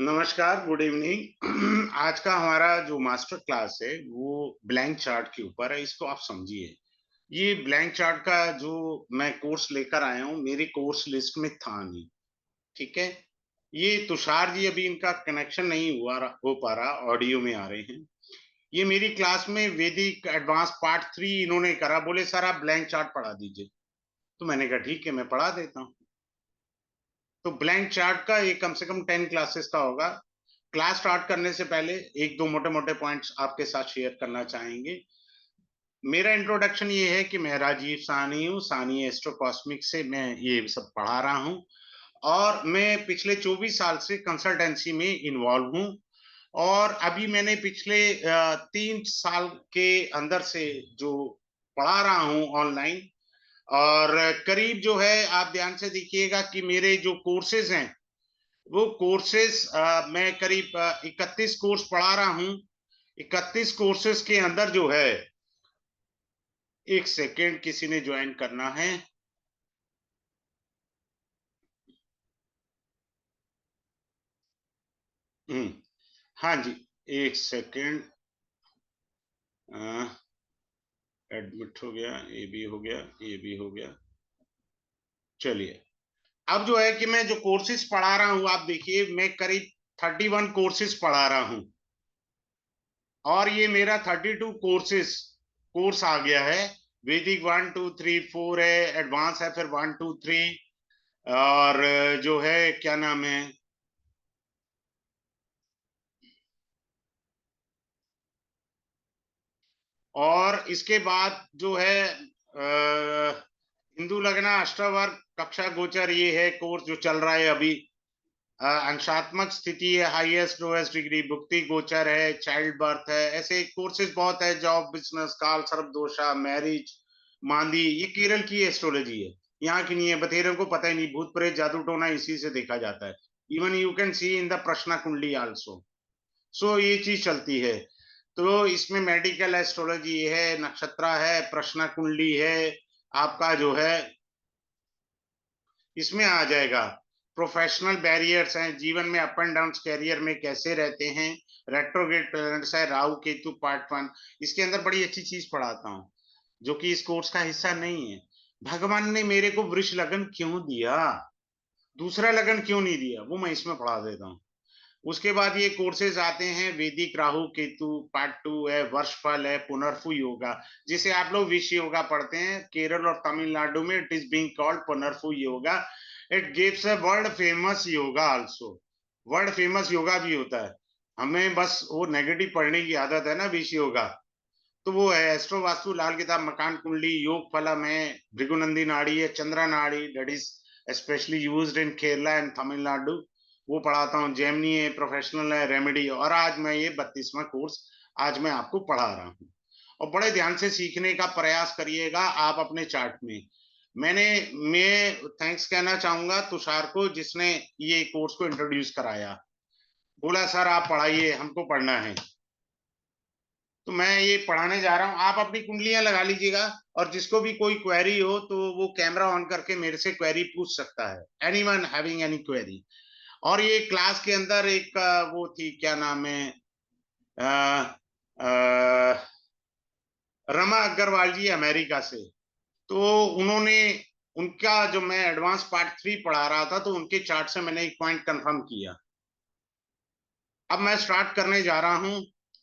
नमस्कार, good evening. आज का हमारा जो मास्टर क्लास है, वो ब्लैंक चार्ट के ऊपर है, इसको आप समझिए। ये ब्लैंक चार्ट का जो मैं कोर्स लेकर आया हूँ, मेरी कोर्स लिस्ट में था नहीं, ठीक है? ये तुषार जी अभी इनका कनेक्शन नहीं हो पा रहा, ऑडियो में आ रहे हैं। ये मेरी क्लास में वैदिक एडवांस पार्ट 3 इन्होंने करा, बोले सर आप ब्लैंक चार्ट पढ़ा दीजिए। तो मैंने कहा ठीक है, मैं पढ़ा देता हूँ। तो ब्लैंक चार्ट का ये कम से कम 10 क्लासेस का होगा। क्लास स्टार्ट करने से पहले एक दो मोटे-मोटे पॉइंट्स आपके साथ शेयर करना चाहेंगे। मेरा इंट्रोडक्शन ये है कि मैं राजीव साहनी हूँ, साहनी एस्ट्रो कॉस्मिक से मैं ये सब पढ़ा रहा हूँ और मैं पिछले 24 साल से कंसल्टेंसी में इन्वॉल्व हूँ और अभी मैंने पिछले 3 साल के अंदर से जो पढ़ा रहा हूँ ऑनलाइन और करीब जो है आप ध्यान से देखिएगा कि मेरे जो कोर्सेज़ हैं वो कोर्सेस मैं करीब 31 कोर्स पढ़ा रहा हूँ। 31 कोर्सेस के अंदर जो है, एक सेकेंड किसी ने ज्वाइन करना है। हाँ जी, एक सेकेंड। एडमिट हो गया, ये भी हो गया, ये भी हो गया। चलिए, अब जो है कि मैं जो कोर्सेज पढ़ा रहा हूँ, आप देखिए मैं करीब 31 कोर्सेज पढ़ा रहा हूँ और ये मेरा 32 कोर्स आ गया है। वैदिक 1 2 3 4 है, एडवांस है, फिर 1 2 3 और जो है क्या नाम है, और इसके बाद जो है हिंदू लगना अष्टावर्ग कक्षा गोचर, ये है कोर्स जो चल रहा है अभी। अंशात्मक स्थिति है, हाईएस्ट लोएस्ट डिग्री भुक्ति गोचर है, चाइल्ड बर्थ है, ऐसे कोर्सेज बहुत है। जॉब, बिजनेस, काल सर्प दोषा, मैरिज, मांदी, ये केरल की एस्ट्रोलॉजी है, यहाँ की नहीं है। बथेरों को पता ही नहीं, भूत प्रेत जादू टोना इसी से देखा जाता है। Even you can see in the प्रश्न कुंडली आल्सो। सो ये चीज चलती है। तो इसमें मेडिकल एस्ट्रोलॉजी है, नक्षत्र है, प्रश्न कुंडली है, आपका जो है इसमें आ जाएगा। प्रोफेशनल बैरियर्स हैं, जीवन में अप एंड डाउन, कैरियर में कैसे रहते हैं, रेट्रोग्रेड प्लैनेट्स है, राहु केतु पार्ट 1। इसके अंदर बड़ी अच्छी चीज पढ़ाता हूँ जो कि इस कोर्स का हिस्सा नहीं है। भगवान ने मेरे को वृष लगन क्यों दिया, दूसरा लगन क्यों नहीं दिया, वो मैं इसमें पढ़ा देता हूँ। उसके बाद ये कोर्सेज आते हैं, वैदिक राहु केतु पार्ट 2 है, वर्षफल है, पुनर्फु योगा, जिसे आप लोग विष योगा पढ़ते हैं। केरल और तमिलनाडु में इट इज बीइंग कॉल्ड पुनर्फु yoga. It gives a world famous yoga also. World famous yoga भी होता है। हमें बस वो नेगेटिव पढ़ने की आदत है ना, विष योगा। तो वो है एस्ट्रो वास्तु, लाल किताब, मकान कुंडली, योग फलम है, भृगुनंदी नाड़ी है, चंद्रा नाड़ी, that is specially used in Kerala and Tamil Nadu, वो पढ़ाता हूँ। जेमिनी है, प्रोफेशनल है, रेमेडी, और आज मैं ये 32वां कोर्स आज मैं आपको पढ़ा रहा हूँ। और बड़े ध्यान से सीखने का प्रयास करिएगा आप अपने चार्ट में। मैं थैंक्स कहना चाहूंगा तुषार को, जिसने ये कोर्स को इंट्रोड्यूस कराया। बोला सर आप पढ़ाइए, हमको पढ़ना है। तो मैं ये पढ़ाने जा रहा हूँ, आप अपनी कुंडलियां लगा लीजिएगा और जिसको भी कोई क्वेरी हो तो वो कैमरा ऑन करके मेरे से क्वेरी पूछ सकता है, एनीवन हैविंग एनी क्वेरी। और ये क्लास के अंदर एक वो थी, क्या नाम है, अ, अ, रमा अग्रवाल जी, अमेरिका से। तो उन्होंने, उनका जो मैं एडवांस पार्ट 3 पढ़ा रहा था, तो उनके चार्ट से मैंने एक पॉइंट कंफर्म किया। अब मैं स्टार्ट करने जा रहा हूं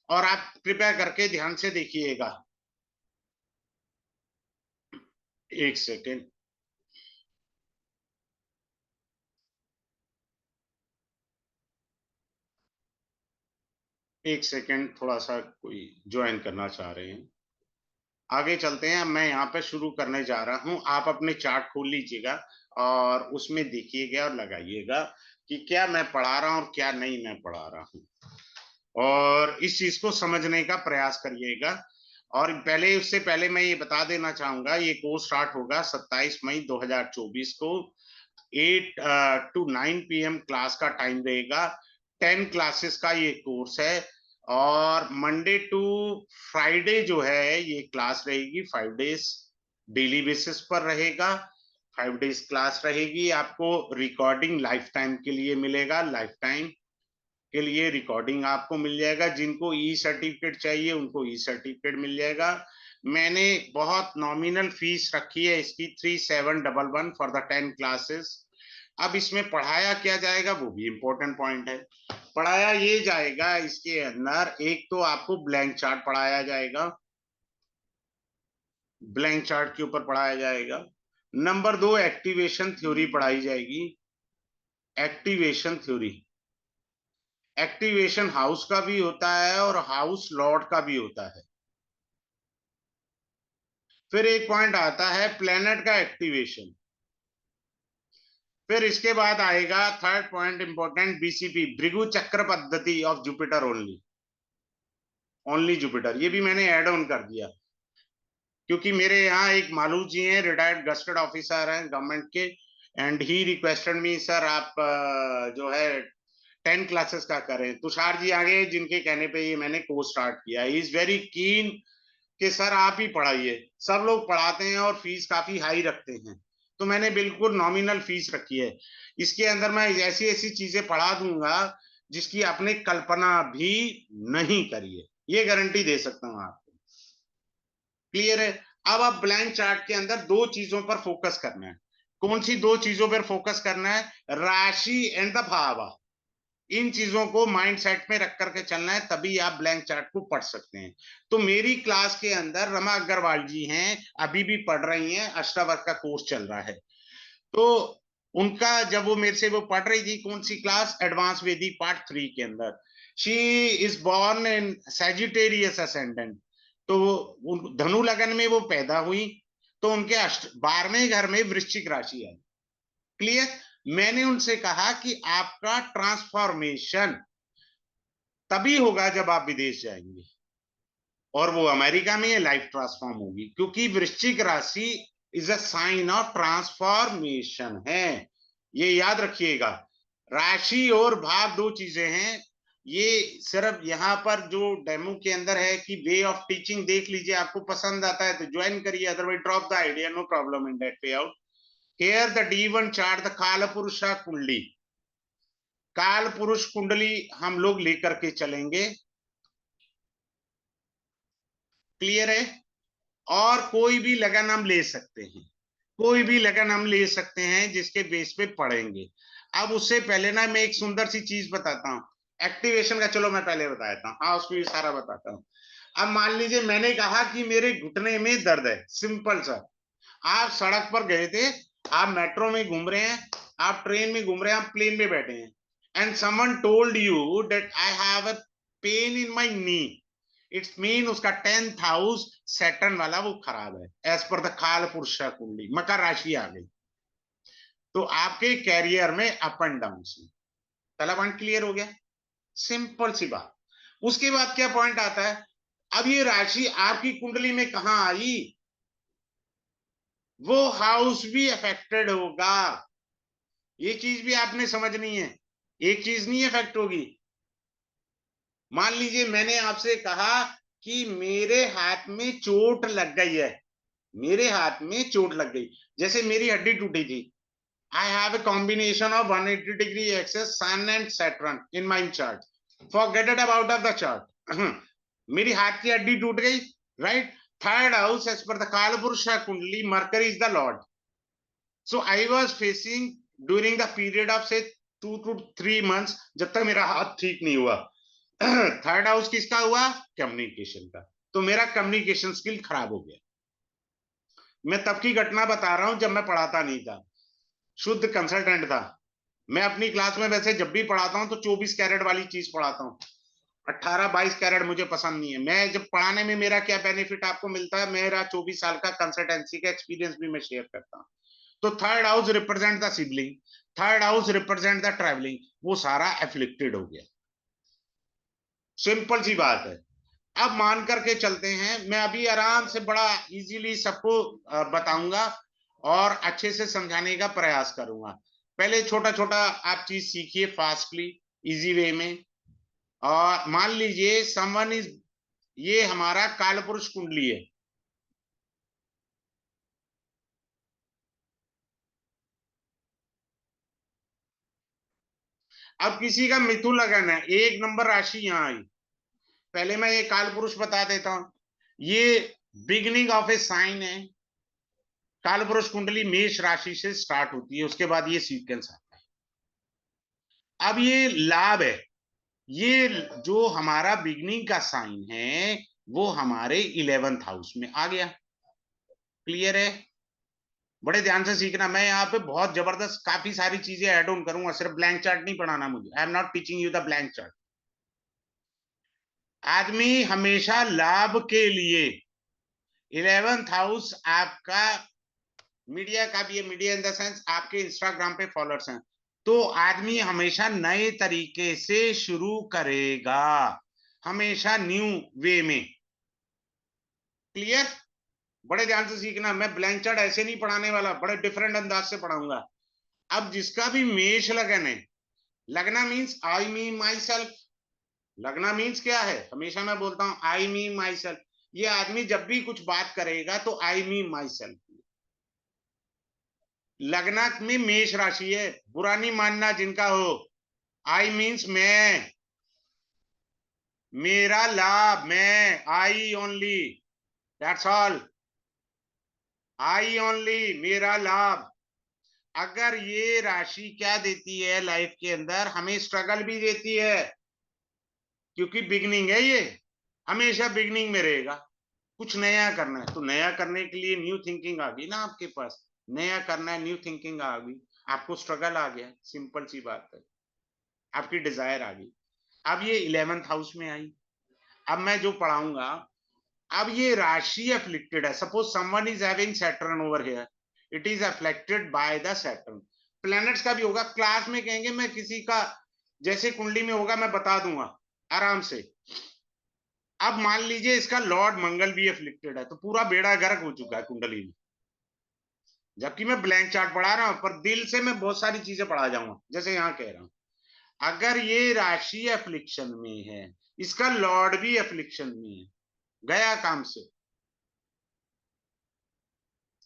और आप कृपया करके ध्यान से देखिएगा। एक सेकेंड। एक सेकेंड, थोड़ा सा कोई ज्वाइन करना चाह रहे हैं। आगे चलते हैं, मैं यहाँ पे शुरू करने जा रहा हूँ। आप अपने चार्ट खोल लीजिएगा और उसमें देखिएगा और लगाइएगा कि क्या मैं पढ़ा रहा हूँ और क्या नहीं मैं पढ़ा रहा हूँ, और इस चीज को समझने का प्रयास करिएगा। और पहले, उससे पहले मैं ये बता देना चाहूंगा, ये कोर्स स्टार्ट होगा 27 मई 2024 को। 8 टू 9 PM क्लास का टाइम रहेगा। 10 क्लासेस का ये कोर्स है और मंडे टू फ्राइडे जो है ये क्लास रहेगी। 5 डेज डेली बेसिस पर रहेगा। 5 डेज क्लास रहेगी। आपको रिकॉर्डिंग लाइफ टाइम के लिए मिलेगा, लाइफ टाइम। के लिए रिकॉर्डिंग आपको मिल जाएगा। जिनको ई सर्टिफिकेट चाहिए उनको ई सर्टिफिकेट मिल जाएगा। मैंने बहुत नॉमिनल फीस रखी है इसकी 3711 फॉर द 10 क्लासेस। अब इसमें पढ़ाया क्या जाएगा वो भी इंपॉर्टेंट पॉइंट है। पढ़ाया ये जाएगा इसके अंदर, एक तो आपको ब्लैंक चार्ट पढ़ाया जाएगा, ब्लैंक चार्ट के ऊपर पढ़ाया जाएगा। नंबर 2 एक्टिवेशन थ्योरी पढ़ाई जाएगी। एक्टिवेशन थ्योरी, एक्टिवेशन हाउस का भी होता है और हाउस लॉर्ड का भी होता है। फिर एक पॉइंट आता है प्लेनेट का एक्टिवेशन। फिर इसके बाद आएगा third point important, BCP, Bhrigu चक्र पद्धति of Jupiter only, only Jupiter. ये भी मैंने ऐड ऑन कर दिया क्योंकि मेरे यहाँ एक मालू जी हैं, रिटायर्ड गस्टेड ऑफिसर हैं गवर्नमेंट के, and he requested me sir आप जो है 10 क्लासेस का करें। तुषार जी आगे जिनके कहने पे ये मैंने कोर्स स्टार्ट किया। ही इज वेरी कीन कि सर आप ही पढ़ाइए। सब लोग पढ़ाते हैं और फीस काफी हाई रखते हैं, तो मैंने बिल्कुल नॉमिनल फीस रखी है। इसके अंदर मैं ऐसी ऐसी चीजें पढ़ा दूंगा जिसकी आपने कल्पना भी नहीं करी है, ये गारंटी दे सकता हूं आपको। क्लियर है? अब आप ब्लैंक चार्ट के अंदर दो चीजों पर फोकस करना है। कौन सी दो चीजों पर फोकस करना है? राशि एंड द भाव। इन चीजों को माइंड सेट में रख करके चलना है, तभी आप ब्लैंक चार्ट को पढ़ सकते हैं। तो मेरी क्लास के अंदर रमा अग्रवाल जी हैं, अभी भी पढ़ रही हैं, अष्टावर्ग का कोर्स चल रहा है। तो उनका जब वो मेरे से वो पढ़ रही थी, कौन सी क्लास? एडवांस वेदिक पार्ट 3 के अंदर। She is born in Sagittarius ascendant, तो धनु लगन में वो पैदा हुई, तो उनके 12वें घर में वृश्चिक राशि आई। क्लियर? मैंने उनसे कहा कि आपका ट्रांसफॉर्मेशन तभी होगा जब आप विदेश जाएंगे, और वो अमेरिका में लाइफ ट्रांसफॉर्म होगी, क्योंकि वृश्चिक राशि is a sign of transformation है। ये याद रखिएगा। राशि और भाव दो चीजें हैं। ये सिर्फ यहाँ पर जो डेमो के अंदर है कि वे ऑफ टीचिंग देख लीजिए, आपको पसंद आता है तो ज्वाइन करिए, otherwise drop the idea, no problem in that pay out. Here the D1 chart, the kaal purusha कुंडली, काल पुरुष कुंडली हम लोग लेकर के चलेंगे। क्लियर है? और कोई भी लगन हम ले सकते हैं, कोई भी लगन हम ले सकते हैं जिसके बेस पे पढ़ेंगे। अब उससे पहले ना मैं एक सुंदर सी चीज बताता हूँ। एक्टिवेशन का चलो मैं पहले बता देता हूँ, हाँ उसको भी सारा बताता हूँ। अब मान लीजिए मैंने कहा कि मेरे घुटने में दर्द है, सिंपल सा। आप सड़क पर गए थे, आप मेट्रो में घूम रहे हैं, आप ट्रेन में घूम रहे हैं, आप प्लेन में बैठे हैं, and someone told you that I have a pain in my knee, it's mean उसका 10th हाउस सैटर्न वाला वो खराब है, as per the kaal purusha कुंडली, मकर राशि आ गई, तो आपके कैरियर में अप एंड डाउन से पहला पॉइंट क्लियर हो गया। सिंपल सी बात। उसके बाद क्या पॉइंट आता है? अब ये राशि आपकी कुंडली में कहां आई? वो हाउस भी अफेक्टेड होगा। ये चीज भी आपने समझनी है। एक चीज नहीं अफेक्ट होगी। मान लीजिए मैंने आपसे कहा कि मेरे हाथ में चोट लग गई है, मेरे हाथ में चोट लग गई, जैसे मेरी हड्डी टूटी थी। I have a combination of 180-degree axis sun and saturn in my chart, forget it about of the chart। मेरी हाथ की हड्डी टूट गई, right? Third house as per the kalpurusha kundali, Mercury is the lord. So I was facing during the period of से 2 to 3 months, जब तक मेरा हाथ ठीक नहीं हुआ। थर्ड हाउस किसका हुआ? कम्युनिकेशन का। तो मेरा कम्युनिकेशन स्किल खराब हो गया। मैं तब की घटना बता रहा हूं जब मैं पढ़ाता नहीं था, शुद्ध कंसल्टेंट था। मैं अपनी क्लास में वैसे जब भी पढ़ाता हूं तो 24 कैरेट वाली चीज पढ़ाता हूं, 18-22 कैरेट मुझे पसंद नहीं है। मैं जब पढ़ाने में मेरा क्या बेनिफिट आपको मिलता है, मेरा 24 साल का कंसल्टेंसी का एक्सपीरियंस भी मैं शेयर करता हूं। तो third house represent the sibling, third house represent the travelling, वो सारा एफ्लिक्टेड हो गया। सिंपल सी बात है। अब मान करके चलते हैं, मैं अभी आराम से बड़ा इजीली सबको बताऊंगा और अच्छे से समझाने का प्रयास करूंगा। पहले छोटा छोटा आप चीज सीखिए फास्टली, इजी वे में। और मान लीजिए समवन इज, ये हमारा कालपुरुष कुंडली है। अब किसी का मिथुन लगन है, 1 नंबर राशि यहाँ आई। पहले मैं ये काल पुरुष बता देता हूं, ये बिगनिंग ऑफ ए साइन है। काल पुरुष कुंडली मेष राशि से स्टार्ट होती है, उसके बाद ये सीक्वेंस आता है। अब ये लाभ है, ये जो हमारा बिगनिंग का साइन है वो हमारे 11th हाउस में आ गया। क्लियर है? बड़े ध्यान से सीखना, मैं यहाँ पे बहुत जबरदस्त काफी सारी चीजें ऐड ऑन करूंगा, सिर्फ ब्लैंक चार्ट नहीं पढ़ाना मुझे। I am not teaching you the blank chart. आदमी हमेशा लाभ के लिए 11th हाउस आपका मीडिया का भी है, मीडिया इन द सेंस आपके इंस्टाग्राम पे फॉलोअर्स हैं, तो आदमी हमेशा नए तरीके से शुरू करेगा, हमेशा न्यू वे में। क्लियर? बड़े ध्यान से सीखना, मैं ब्लैंक चार्ट ऐसे नहीं पढ़ाने वाला, बड़े डिफरेंट अंदाज से पढ़ाऊंगा। अब जिसका भी मेष लगन है, लगना means I me my self. लगना मीन्स क्या है, हमेशा मैं बोलता हूं आई मी माई सेल्फ। ये आदमी जब भी कुछ बात करेगा तो आई मी माई सेल्फ। लगना में मेष राशि है, बुरा नहीं मानना जिनका हो। आई मीन्स मैं, मेरा लाभ, मैं, I only, that's all. I only, मेरा लाभ। अगर ये राशि क्या देती है लाइफ के अंदर, हमें स्ट्रगल भी देती है, क्योंकि बिगनिंग है ये, हमेशा बिगनिंग में रहेगा। कुछ नया करना है तो नया करने के लिए न्यू थिंकिंग आ गई ना आपके पास, नया करना है, न्यू थिंकिंग आ गई, आपको स्ट्रगल आ गया, सिंपल सी बात है, आपकी डिजायर आ गई। अब ये 11th हाउस में आई। अब मैं जो पढ़ाऊंगा, अब ये राशि अफ्लिक्टेड है, suppose someone is having Saturn over here, it is afflicted by the Saturn. Planets का भी होगा, क्लास में कहेंगे, मैं किसी का जैसे कुंडली में होगा मैं बता दूंगा आराम से। अब मान लीजिए इसका लॉर्ड मंगल भी अफ्लिक्टेड है, तो पूरा बेड़ा गर्क हो चुका है कुंडली में, जबकि मैं ब्लैंक चार्ट पढ़ा रहा हूं, पर दिल से मैं बहुत सारी चीजें पढ़ा जाऊंगा, जैसे यहां कह रहा हूं। अगर ये राशि अफ्लिक्शन में है, इसका लॉर्ड भी अफ्लिक्शन में है, गया काम से।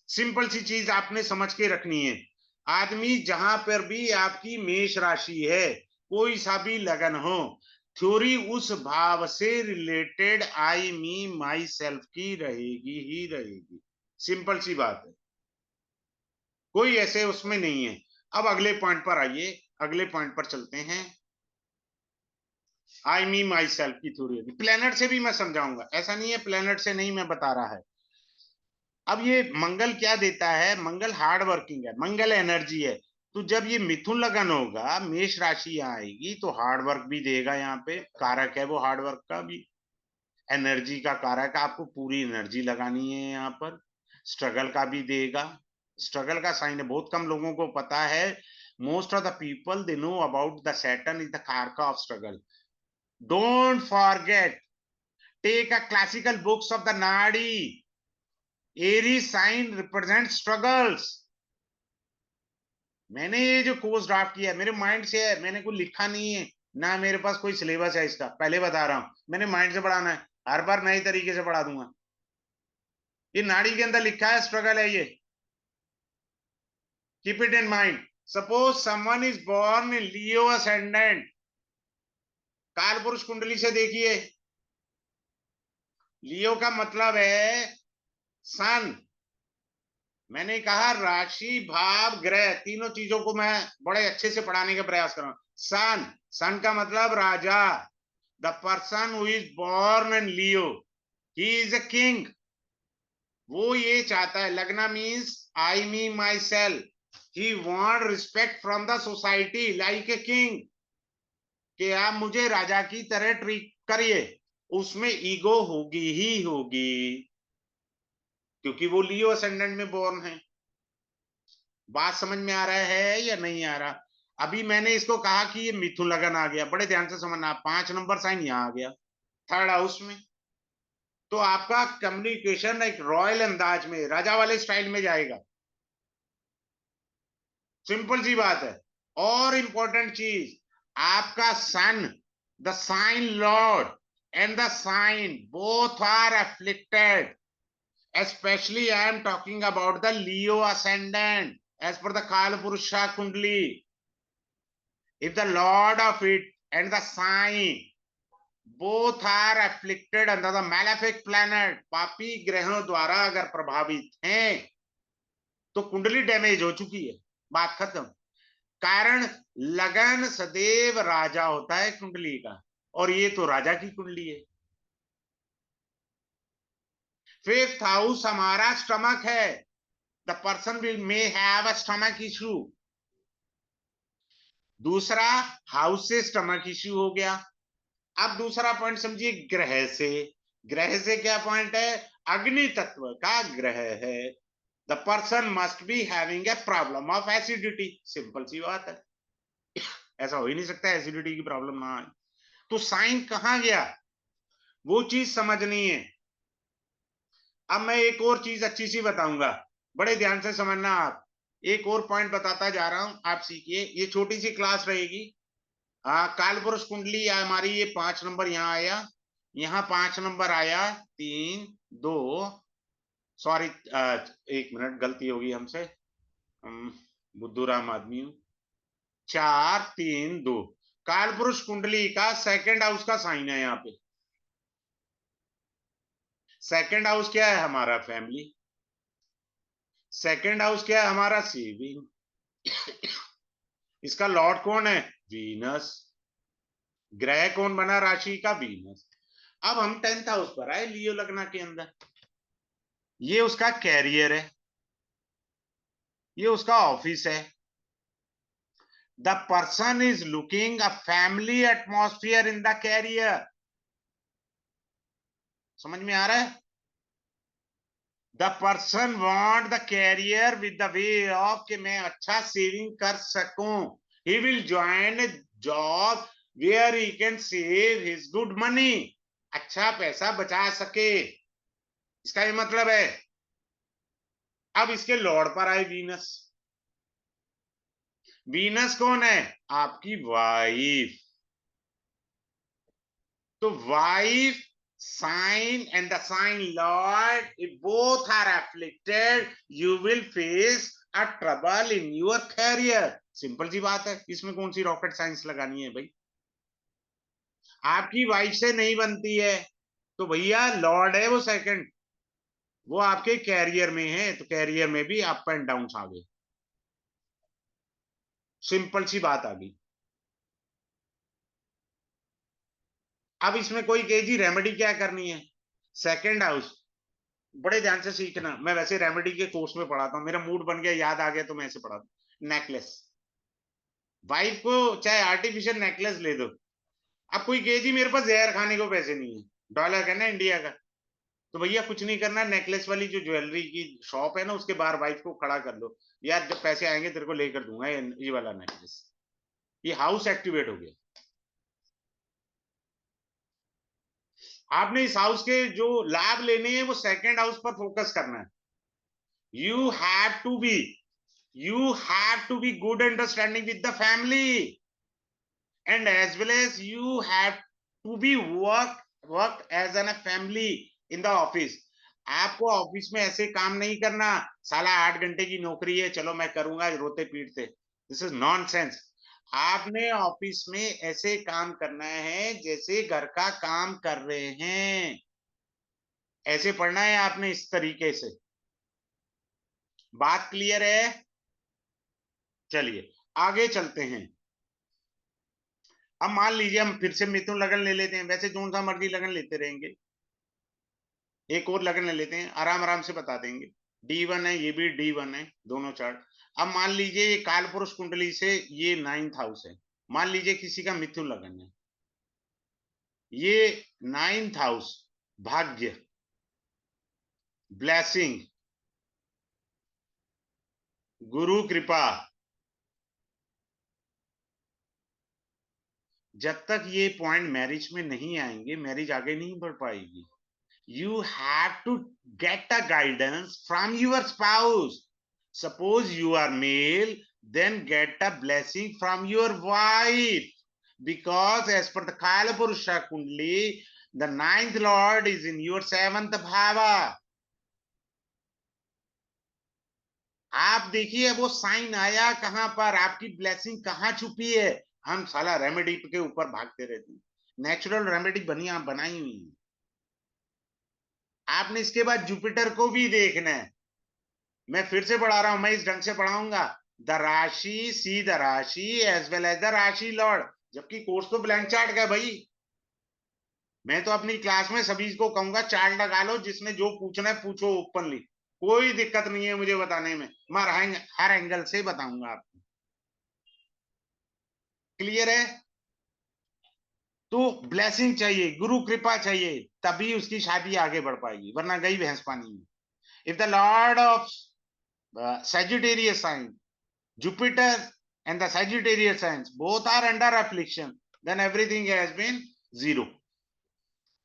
सिंपल सी चीज आपने समझ के रखनी है। आदमी जहां पर भी आपकी मेष राशि है, कोई सा भी लगन हो, थ्योरी उस भाव से related I me my self की रहेगी ही रहेगी। सिंपल सी बात है, कोई ऐसे उसमें नहीं है। अब अगले पॉइंट पर आइए, अगले पॉइंट पर चलते हैं। आई मी माई सेल्फ की थ्योरी होगी, प्लेनेट से भी मैं समझाऊंगा, ऐसा नहीं है प्लेनेट से नहीं मैं बता रहा है। अब ये मंगल क्या देता है, मंगल हार्ड वर्किंग है, मंगल एनर्जी है। तो जब ये मिथुन लगन होगा, मेष राशि यहाँ आएगी, तो हार्ड वर्क भी देगा, यहाँ पे कारक है वो हार्ड वर्क का भी, एनर्जी का कारक, आपको पूरी एनर्जी लगानी है यहाँ पर। स्ट्रगल का भी देगा, स्ट्रगल का साइन है, बहुत कम लोगों को पता है। Most of the people they know about the Saturn is the karak of struggle. Don't forget, take a classical books of the nadi. Aries sign represent struggles. मैंने ये जो कोर्स ड्राफ्ट किया है मेरे माइंड से है, मैंने कुछ लिखा नहीं है, ना मेरे पास कोई सिलेबस है इसका, पहले बता रहा हूं, मैंने माइंड से पढ़ाना है, हर बार नए तरीके से पढ़ा दूंगा। ये नाड़ी के अंदर लिखा है, स्ट्रगल है ये, keep it in mind. Suppose someone is born in Leo ascendant, काल पुरुष कुंडली से देखिए, लियो का मतलब है सन। मैंने कहा राशि भाव ग्रह तीनों चीजों को मैं बड़े अच्छे से पढ़ाने का प्रयास कर रहा हूं। सन, सन का मतलब राजा, the person who is born in Leo, he is a king. वो ये चाहता है, लगना means I me myself, he want respect from the society like a king, कि आप मुझे राजा की तरह ट्रीट करिए। उसमें ईगो होगी ही होगी, क्योंकि वो लियो असेंडेंट में बोर्न है। बात समझ में आ रहा है या नहीं आ रहा? अभी मैंने इसको कहा कि ये मिथुन लगन आ गया, बड़े ध्यान से समझना, 5 नंबर साइन यहां आ गया थर्ड हाउस में, तो आपका कम्युनिकेशन एक रॉयल अंदाज में, राजा वाले स्टाइल में जाएगा। सिंपल सी बात है। और इंपॉर्टेंट चीज, आपका sun, the sign lord and the sign both are afflicted, especially I am talking about the Leo ascendant as per the Kala Purusha Kundali. If the lord of it and the sign both are afflicted under the malefic planet, पापी ग्रहों द्वारा अगर प्रभावित हैं तो कुंडली damage हो चुकी है, बात खत्म। कारण लगन सदैव राजा होता है कुंडली का, और ये तो राजा की कुंडली है। फिफ्थ हाउस हमारा स्टमक है, the person will may have a stomach issue. दूसरा हाउस से स्टमक इश्यू हो गया। अब दूसरा पॉइंट समझिए, ग्रह से। ग्रह से क्या पॉइंट है? अग्नि तत्व का ग्रह है। The person must be having a problem of acidity. Simple सी बात है, ऐसा हो ही नहीं सकता एसिडिटी की प्रॉब्लम ना आए। तो साइन कहां गया, वो चीज समझनी है। अब मैं एक और चीज अच्छी सी बताऊंगा, बड़े ध्यान से समझना आप। एक और पॉइंट बताता जा रहा हूं, आप सीखिए। ये छोटी सी क्लास रहेगी। काल पुरुष कुंडली हमारी ये 5 नंबर यहाँ आया, यहाँ 5 नंबर आया, 3 2, सॉरी 1 मिनट गलती होगी हमसे, बुद्धूराम आदमी हूं। 4 3 2 काल पुरुष कुंडली का सेकंड हाउस का साइन है यहाँ पे। सेकंड हाउस क्या है? हमारा फैमिली। सेकंड हाउस क्या है? हमारा सेविंग। इसका लॉर्ड कौन है? वीनस। ग्रह कौन बना राशि का? वीनस। अब हम 10th हाउस पर आए, लियो लग्न के अंदर। ये उसका कैरियर है, ये उसका ऑफिस है। The person is looking a family atmosphere in the career. समझ में आ रहा है? The person want the career with the way of कि मैं अच्छा सेविंग कर सकूं। He will join job where he can save his good money. अच्छा पैसा बचा सके, इसका ये मतलब है। अब इसके लॉर्ड पर आए वीनस। वीनस कौन है? आपकी वाइफ। तो wife sign and the sign lord, if both are afflicted you will face a trouble in your career। Simple सी बात है, इसमें कौन सी रॉकेट साइंस लगानी है भाई। आपकी वाइफ से नहीं बनती है तो भैया लॉर्ड है वो सेकंड, वो आपके कैरियर में है, तो कैरियर में भी अप एंड डाउन आ गए। सिंपल सी बात आ गई। अब इसमें कोई कहे जी रेमेडी क्या करनी है? सेकंड हाउस, बड़े ध्यान से सीखना। मैं वैसे रेमेडी के कोर्स में पढ़ाता हूँ, मेरा मूड बन गया, याद आ गया तो मैं ऐसे पढ़ाता हूँ। नेकलेस, वाइफ को चाहे आर्टिफिशियल नेकलेस ले दो। अब कोई कहे जी मेरे पास जहर खाने को पैसे नहीं है, डॉलर है ना इंडिया का, तो भैया कुछ नहीं करना, नेकलेस वाली जो ज्वेलरी की शॉप है ना उसके बाहर वाइफ को खड़ा कर लो, यार जब पैसे आएंगे तेरे को लेकर दूंगा ये वाला नेकलेस। ये हाउस एक्टिवेट हो गया। आपने इस हाउस के जो लाभ लेने हैं वो सेकंड हाउस पर फोकस करना है। You have to be, you have to be good understanding with the family, and as well as you have to be work as an a family in the office। आपको office में ऐसे काम नहीं करना, साला 8 घंटे की नौकरी है चलो मैं करूंगा रोते पीटते, दिस इज नॉनसेंस। आपने ऑफिस में ऐसे काम करना है जैसे घर का काम कर रहे हैं, ऐसे पढ़ना है आपने इस तरीके से। बात क्लियर है? चलिए आगे चलते हैं। अब मान लीजिए हम फिर से मिथुन लगन ले लेते हैं, वैसे जो सा मर्जी लगन लेते रहेंगे। एक और लगन ले लेते हैं, आराम आराम से बता देंगे। D1 है, ये भी D1 है, दोनों चार्ट। अब मान लीजिए ये काल पुरुष कुंडली से ये 9th हाउस है, मान लीजिए किसी का मिथुन लगन है, ये 9th हाउस भाग्य, ब्लेसिंग, गुरु कृपा, जब तक ये पॉइंट मैरिज में नहीं आएंगे मैरिज आगे नहीं बढ़ पाएगी। You have to get a guidance from your spouse। Suppose you are male, then get a blessing from your wife, because as per the Kala Purusha Kundli, the 9th lord is in your 7th bhava। आप देखिए वो sign आया कहां पर, आपकी blessing कहां छुपी है? हम साला रेमेडी के ऊपर भागते रहते हैं। नेचुरल रेमेडी बनाई हुई है। आपने इसके बाद जुपिटर को भी देखना है। मैं फिर से पढ़ा रहा हूं, मैं इस ढंग से पढ़ाऊंगा। द राशि, सी द राशि एज वेल एज द राशि लॉर्ड। जबकि कोर्स तो ब्लैंक चार्ट का भाई। मैं तो अपनी क्लास में सभी को कहूंगा चार्ट लगा लो, जिसने जो पूछना है पूछो ओपनली। कोई दिक्कत नहीं है मुझे बताने में, मैं हर एंगल से बताऊंगा आपको। क्लियर है? तो ब्लेसिंग चाहिए, गुरु कृपा चाहिए, तभी उसकी शादी आगे बढ़ पाएगी, वरना गई भैंस पानी में। If the Lord of Sagittarius sign, Jupiter and the Sagittarius signs both are under affliction, then everything has been zero.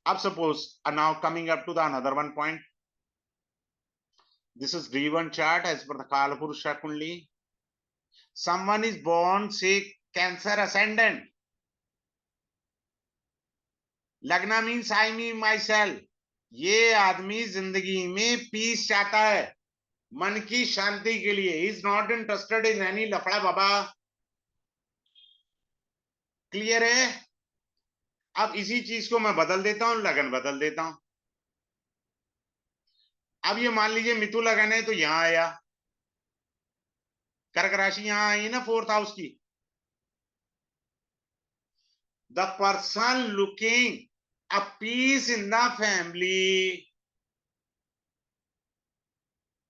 अब suppose, now coming up to the another one point. This is D1 chart as per the Kala Purusha Kundli. Someone is born, say, Cancer ascendant. Lagna means I, me, myself. ये आदमी जिंदगी में piece चाहता है, मन की शांति के लिए। Is not interested in any लफड़ा बाबा। क्लियर है? अब इसी चीज को मैं बदल देता हूं, लगन बदल देता हूं। अब ये मान लीजिए मिथु लगन है, तो यहां आया कर्क राशि, यहां आई ना 4th हाउस की। The person looking a peace in the family.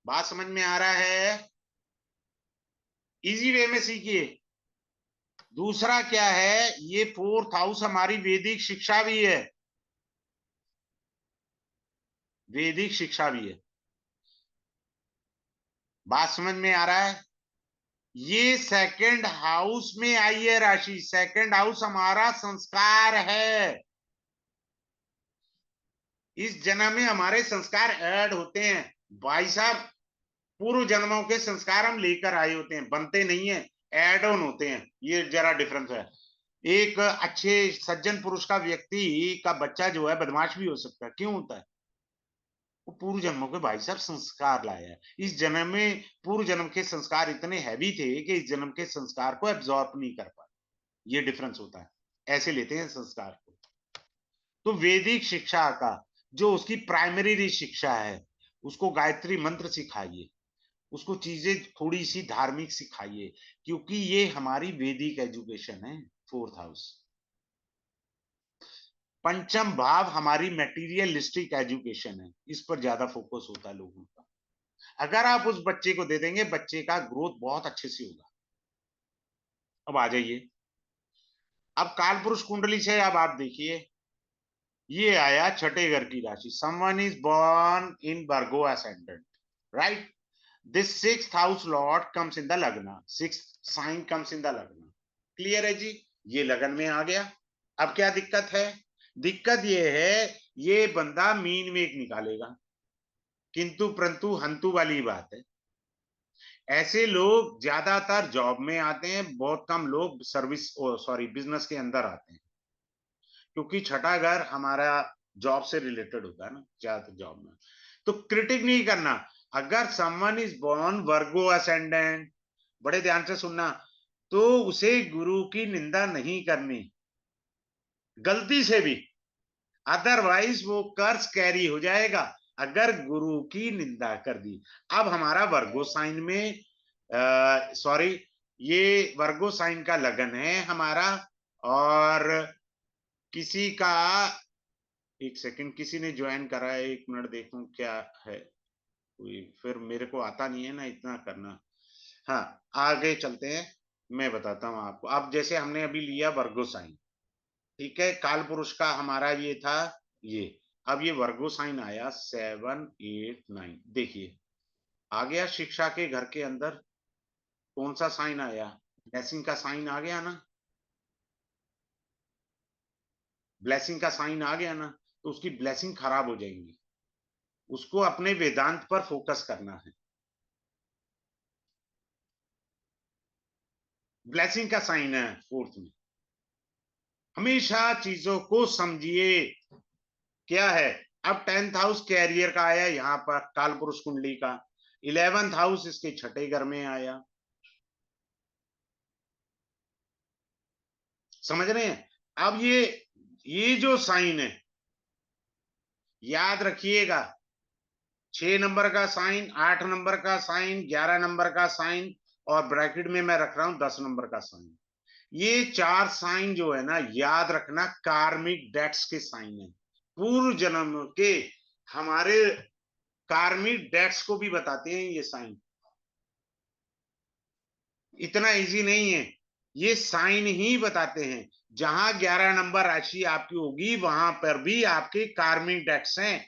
बात समझ में आ रहा है? इजी वे में सीखिए। दूसरा क्या है, ये 4th हाउस हमारी वैदिक शिक्षा भी है, वैदिक शिक्षा भी है। बात समझ में आ रहा है? ये 2nd हाउस में आई है राशि। 2nd हाउस हमारा संस्कार है। इस जन्म में हमारे संस्कार ऐड होते हैं भाई साहब। पूर्व जन्मों के संस्कार हम लेकर आए होते हैं, बनते नहीं है, ऐड ऑन होते हैं। ये जरा डिफरेंस है। एक अच्छे सज्जन पुरुष का व्यक्ति का बच्चा जो है बदमाश भी हो सकता है। क्यों होता है? वो पूर्व जन्मों के भाई साहब संस्कार लाया है। इस जन्म में पूर्व जन्म के संस्कार इतने हैवी थे कि इस जन्म के संस्कार को एब्जॉर्ब नहीं कर पाए। ये डिफरेंस होता है, ऐसे लेते हैं संस्कार को। तो वैदिक शिक्षा का जो उसकी प्राइमरी शिक्षा है, उसको गायत्री मंत्र सिखाइए, उसको चीजें थोड़ी सी धार्मिक सिखाइए, क्योंकि ये हमारी वैदिक एजुकेशन है। 4th हाउस, पंचम भाव हमारी मेटीरियलिस्टिक एजुकेशन है। इस पर ज्यादा फोकस होता है लोगों का। अगर आप उस बच्चे को दे देंगे, बच्चे का ग्रोथ बहुत अच्छे से होगा। अब आ जाइए, अब काल पुरुष कुंडली से अब आप देखिए, ये आया छठे घर की राशि। Someone is born in Virgo ascendant, right? This 6th house lord comes in the lagna, 6th sign comes in the lagna. Clear है जी? ये लगन में आ गया। अब क्या दिक्कत है? दिक्कत ये है, ये बंदा मीन में एक निकालेगा, किंतु परंतु हंतु वाली बात है। ऐसे लोग ज्यादातर जॉब में आते हैं, बहुत कम लोग सर्विस सॉरी बिजनेस के अंदर आते हैं, क्योंकि छठा घर हमारा जॉब से रिलेटेड होता है ना, ज्यादातर जॉब में। तो क्रिटिक नहीं करना। अगर someone is born Virgo ascendant, बड़े ध्यान से सुनना, तो उसे गुरु की निंदा नहीं करनी, गलती से भी। अदरवाइज वो कर्ज कैरी हो जाएगा अगर गुरु की निंदा कर दी। अब हमारा वर्गो साइन में सॉरी, ये वर्गो साइन का लगन है हमारा। और किसी का, एक सेकंड, किसी ने ज्वाइन करा है, 1 मिनट देखूं क्या है। कोई फिर मेरे को आता नहीं है ना इतना करना। हाँ, आगे चलते हैं, मैं बताता हूँ आपको। अब जैसे हमने अभी लिया वर्गो साइन, ठीक है, काल पुरुष का हमारा ये था ये। अब ये वर्गो साइन आया 7, 8, 9। देखिए आ गया शिक्षा के घर के अंदर। कौन सा साइन आया? ब्लेसिंग का साइन आ गया ना। ब्लेसिंग का साइन आ गया ना, तो उसकी ब्लेसिंग खराब हो जाएंगी। उसको अपने वेदांत पर फोकस करना है। ब्लेसिंग का साइन है 4th में। हमेशा चीजों को समझिए। क्या है? अब 10th हाउस कैरियर का आया यहाँ पर काल पुरुष कुंडली का। 11th हाउस इसके छठे घर में आया। समझ रहे हैं? अब ये जो साइन है, याद रखिएगा, 6 नंबर का साइन, 8 नंबर का साइन, 11 नंबर का साइन, और ब्रैकेट में मैं रख रहा हूं 10 नंबर का साइन। ये 4 साइन जो है ना, याद रखना, कार्मिक डेट्स के साइन है। पूर्व जन्म के हमारे कार्मिक डेट्स को भी बताते हैं ये साइन। इतना इजी नहीं है, ये साइन ही बताते हैं। जहां 11 नंबर राशि आपकी होगी वहां पर भी आपके कार्मिक डेट्स हैं।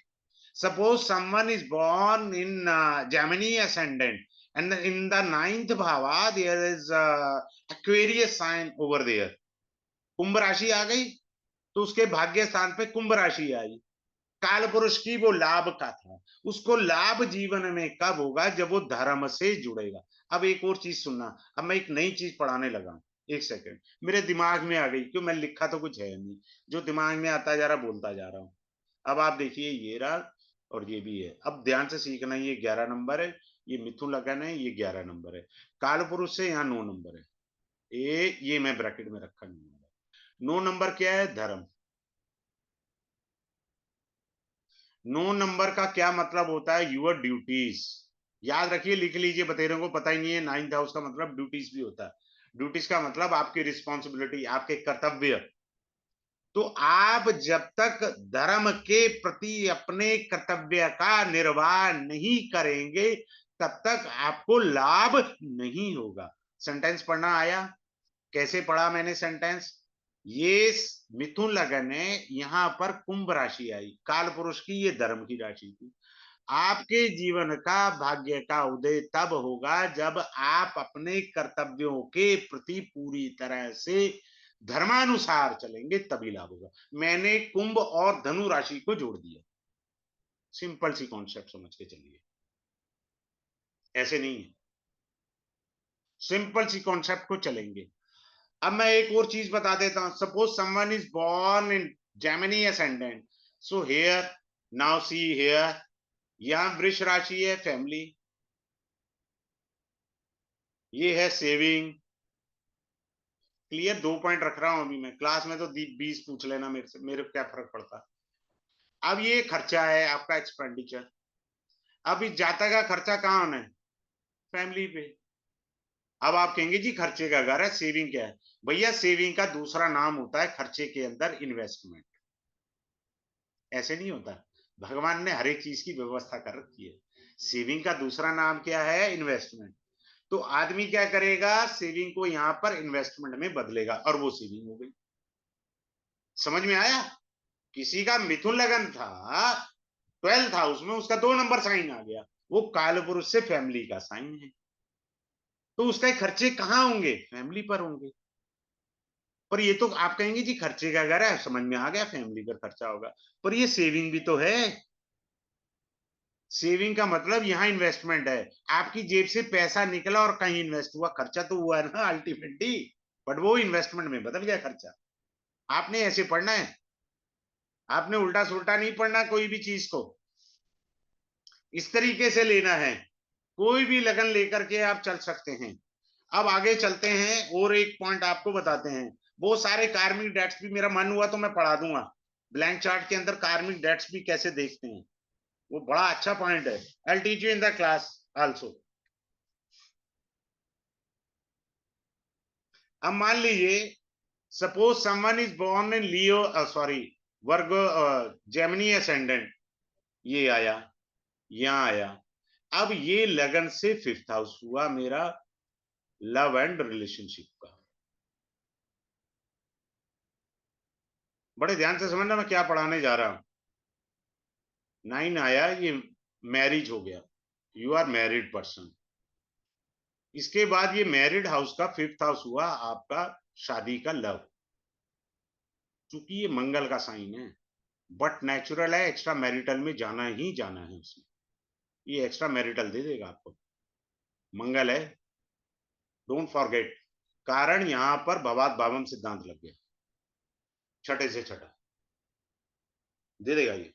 Suppose someone is born in Gemini ascendant, and in the ninth bhava there is Aquarius sign over there. कुंभ राशि आ गई तो उसके भाग्य स्थान पे कुंभ राशि आई। काल पुरुष की वो लाभ का था, उसको लाभ जीवन में कब होगा? जब वो धर्म से जुड़ेगा। अब एक और चीज सुनना, अब मैं एक नई चीज पढ़ाने लगा हूं। एक सेकंड, मेरे दिमाग में आ गई, क्यों? मैं लिखा तो कुछ है नहीं, जो दिमाग में आता जा रहा बोलता जा रहा हूं। अब आप देखिए, ये रहा और ये भी है। अब ध्यान से सीखना, ये 11 नंबर है, ये मिथुन लगन है, ये 11 नंबर है। काल पुरुष से यहाँ 9 नंबर है, ये मैं ब्रैकेट में रखा 9 नंबर क्या है? धर्म। 9 नंबर का क्या मतलब होता है? Your duties. याद रखिए, लिख लीजिए, बतेरों को पता ही नहीं है, 9th हाउस का मतलब ड्यूटीज भी होता है। ड्यूटीज का मतलब आपकी रिस्पॉन्सिबिलिटी, आपके कर्तव्य। तो आप जब तक धर्म के प्रति अपने कर्तव्य का निर्वाह नहीं करेंगे, तब तक आपको लाभ नहीं होगा। सेंटेंस पढ़ना आया? कैसे पढ़ा मैंने सेंटेंस? ये मिथुन लगन है, यहां पर कुंभ राशि आई, काल पुरुष की ये धर्म की राशि थी। आपके जीवन का भाग्य का उदय तब होगा जब आप अपने कर्तव्यों के प्रति पूरी तरह से धर्मानुसार चलेंगे, तभी लाभ होगा। मैंने कुंभ और धनु राशि को जोड़ दिया। सिंपल सी कॉन्सेप्ट समझ के चलिए, ऐसे नहीं है, सिंपल सी कॉन्सेप्ट को चलेंगे। अब मैं एक और चीज बता देता हूं। Suppose someone is born in Gemini ascendant, so here, now see here, यहां वृष राशि है, फैमिली, ये है सेविंग। क्लियर? 2 पॉइंट रख रहा हूं अभी मैं, क्लास में तो 20 पूछ लेना मेरे से, मेरे को क्या फर्क पड़ता। अब ये खर्चा है आपका, एक्सपेंडिचर। अब इस जाता का खर्चा कहाँ होना है? फैमिली पे। अब आप कहेंगे जी खर्चे का घर है, सेविंग क्या है? भैया, सेविंग का दूसरा नाम होता है खर्चे के अंदर इन्वेस्टमेंट। ऐसे नहीं होता, भगवान ने हर एक चीज की व्यवस्था कर रखी है। सेविंग का दूसरा नाम क्या है? इन्वेस्टमेंट। तो आदमी क्या करेगा? सेविंग को यहां पर इन्वेस्टमेंट में बदलेगा, और वो सेविंग हो गई। समझ में आया? किसी का मिथुन लगन था, 12th हाउस में उसका 2 नंबर साइन आ गया, वो काल पुरुष से फैमिली का साइन है, तो उसके खर्चे कहाँ होंगे? फैमिली पर होंगे। पर ये तो आप कहेंगे जी खर्चे का घर है, समझ में आ गया, फैमिली पर खर्चा होगा। पर ये सेविंग भी तो है। सेविंग का मतलब यहाँ इन्वेस्टमेंट है, आपकी जेब से पैसा निकला और कहीं इन्वेस्ट हुआ, खर्चा तो हुआ है ना अल्टीमेटली, बट वो इन्वेस्टमेंट में बदल गया खर्चा। आपने ऐसे पढ़ना है, आपने उल्टा सुल्टा नहीं पढ़ना कोई भी चीज को, इस तरीके से लेना है। कोई भी लगन लेकर के आप चल सकते हैं। अब आगे चलते हैं और एक पॉइंट आपको बताते हैं। बहुत सारे कार्मिक डेट्स भी, मेरा मन हुआ तो मैं पढ़ा दूंगा, ब्लैंक चार्ट के अंदर कार्मिक डेट्स भी कैसे देखते हैं, वो बड़ा अच्छा पॉइंट है। I teach you in the class also. अब मान लीजिए, suppose someone is born in Leo, sorry, वर्ग, जेमिनी असेंडेंट, ये आया, यहां आया। अब ये लगन से 5th हाउस हुआ मेरा लव एंड रिलेशनशिप का। बड़े ध्यान से समझना मैं क्या पढ़ाने जा रहा हूं। 9 आया, ये मैरिज हो गया, यू आर मैरिड पर्सन। इसके बाद ये मैरिड हाउस का 5th हाउस हुआ आपका शादी का लव, क्योंकि ये मंगल का साइन है। बट नेचुरल है, एक्स्ट्रा मैरिटल में जाना ही जाना है उसमें, ये एक्स्ट्रा मैरिटल दे देगा आपको, मंगल है, डोंट फॉरगेट। कारण यहां पर भवात भावम सिद्धांत लग गया, छठे से छठा दे देगा ये।